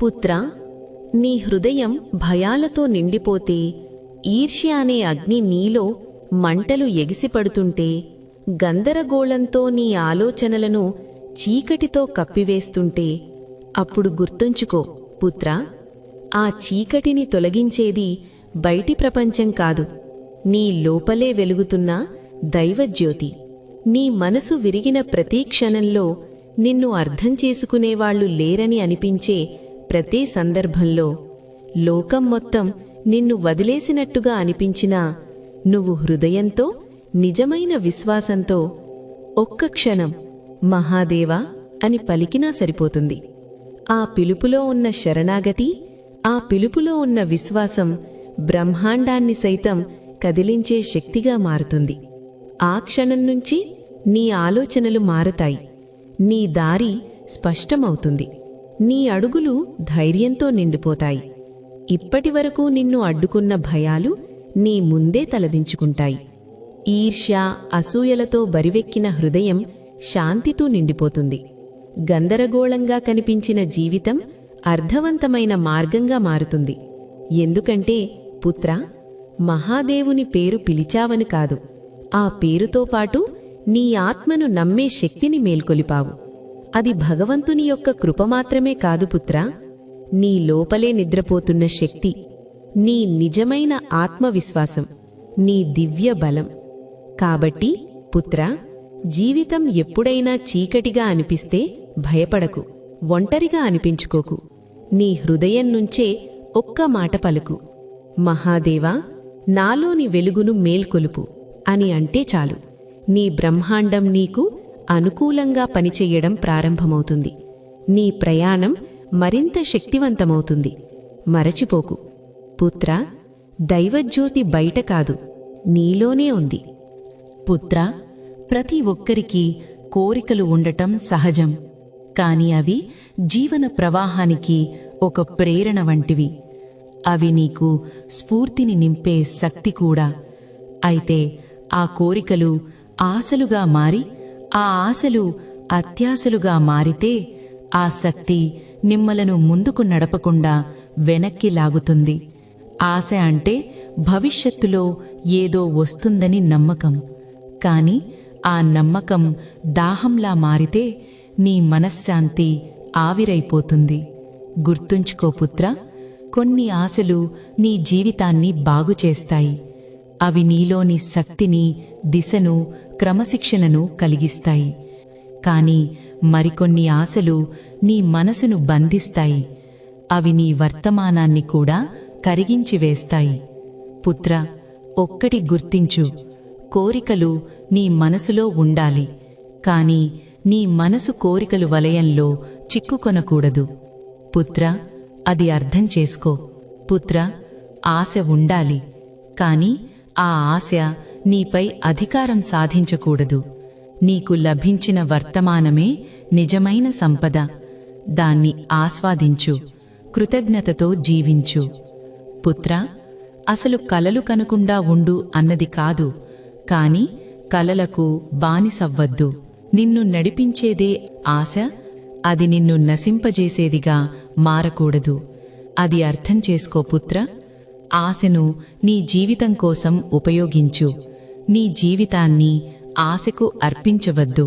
పుత్రా, నీ హృదయం భయాలతో నిండిపోతే, ఈర్ష్య అనే అగ్ని నీలో మంటలు ఎగిసిపడుతుంటే, గందరగోళంతో నీ ఆలోచనలను చీకటితో కప్పివేస్తుంటే, అప్పుడు గుర్తుంచుకో పుత్రా, ఆ చీకటిని తొలగించేది బయటి ప్రపంచం కాదు, నీ లోపలే వెలుగుతున్న దైవజ్యోతి. నీ మనసు విరిగిన ప్రతి క్షణంలో నిన్ను అర్థం చేసుకునేవాళ్లు లేరని అనిపించే ప్రతి సందర్భంలో, లోకం మొత్తం నిన్ను వదిలేసినట్టుగా అనిపించినా, నువ్వు హృదయంతో, నిజమైన విశ్వాసంతో ఒక్క క్షణం మహాదేవా అని పలికినా సరిపోతుంది. ఆ పిలుపులో ఉన్న శరణాగతి, ఆ పిలుపులో ఉన్న విశ్వాసం బ్రహ్మాండాన్ని సైతం కదిలించే శక్తిగా మారుతుంది. ఆ క్షణం నుంచి నీ ఆలోచనలు మారతాయి, నీ దారి స్పష్టమవుతుంది, నీ అడుగులు ధైర్యంతో నిండిపోతాయి. ఇప్పటివరకు నిన్ను అడ్డుకున్న భయాలు నీ ముందే తలదించుకుంటాయి. ఈర్ష్య, అసూయలతో బరివెక్కిన హృదయం శాంతితో నిండిపోతుంది. గందరగోళంగా కనిపించిన జీవితం అర్థవంతమైన మార్గంగా మారుతుంది. ఎందుకంటే పుత్రా, మహాదేవుని పేరు పిలిచావని కాదు, ఆ పేరుతో పాటు నీ ఆత్మను నమ్మే శక్తిని మేల్కొలిపావు. అది భగవంతుని యొక్క కృప మాత్రమే కాదు పుత్రా, నీ లోపలే నిద్రపోతున్న శక్తి, నీ నిజమైన ఆత్మవిశ్వాసం, నీ దివ్య బలం. కాబట్టి పుత్రా, జీవితం ఎప్పుడైనా చీకటిగా అనిపిస్తే భయపడకు, ఒంటరిగా అనిపించుకోకు. నీ హృదయం నుంచే ఒక్క మాట పలుకు, మహాదేవా, నాలోని వెలుగును మేల్కొలుపు అని అంటే చాలు. నీ బ్రహ్మాండం నీకు అనుకూలంగా పనిచెయ్యడం ప్రారంభమవుతుంది. నీ ప్రయాణం మరింత శక్తివంతమవుతుంది. మరచిపోకు పుత్రా, దైవజ్యోతి బయట కాదు, నీలోనే ఉంది. పుత్రా, ప్రతి ఒక్కరికి కోరికలు ఉండటం సహజం. కాని అవి జీవన ప్రవాహానికి ఒక ప్రేరణ వంటివి. అవి నీకు స్ఫూర్తిని నింపే శక్తి కూడా. అయితే ఆ కోరికలు ఆశలుగా మారి, ఆ ఆశలు అత్యాశలుగా మారితే, ఆ శక్తి నిమ్మలను ముందుకు నడపకుండా వెనక్కి లాగుతుంది. ఆశ అంటే భవిష్యత్తులో ఏదో వస్తుందని నమ్మకం. కాని ఆ నమ్మకం దాహంలా మారితే నీ మనశ్శాంతి ఆవిరైపోతుంది. గుర్తుంచుకో పుత్రా, కొన్ని ఆశలు నీ జీవితాన్ని బాగుచేస్తాయి. అవి నీలోని శక్తిని, దిశను, క్రమశిక్షణను కలిగిస్తాయి. కాని మరికొన్ని ఆశలు నీ మనసును బంధిస్తాయి. అవి నీ వర్తమానాన్ని కూడా కరిగించివేస్తాయి. పుత్రా, ఒక్కటి గుర్తించు, కోరికలు నీ మనసులో ఉండాలి, కాని నీ మనసు కోరికలు వలయంలో చిక్కుకొనకూడదు. పుత్రా, అది అర్థం చేసుకో. పుత్రా, ఆశ ఉండాలి, కాని ఆ ఆశ నీపై అధికారం సాధించకూడదు. నీకు లభించిన వర్తమానమే నిజమైన సంపద. దాన్ని ఆస్వాదించు, కృతజ్ఞతతో జీవించు. పుత్రా, అసలు కలలు కనకుండా ఉండు అన్నది కాదు, కాని కలలకు బానిసవ్వద్దు. నిన్ను నడిపించేదే ఆశ, అది నిన్ను నశింపజేసేదిగా మారకూడదు. అది అర్థం చేసుకో పుత్రా. ఆశను నీ జీవితం కోసం ఉపయోగించు, నీ జీవితాన్ని ఆశకు అర్పించవద్దు.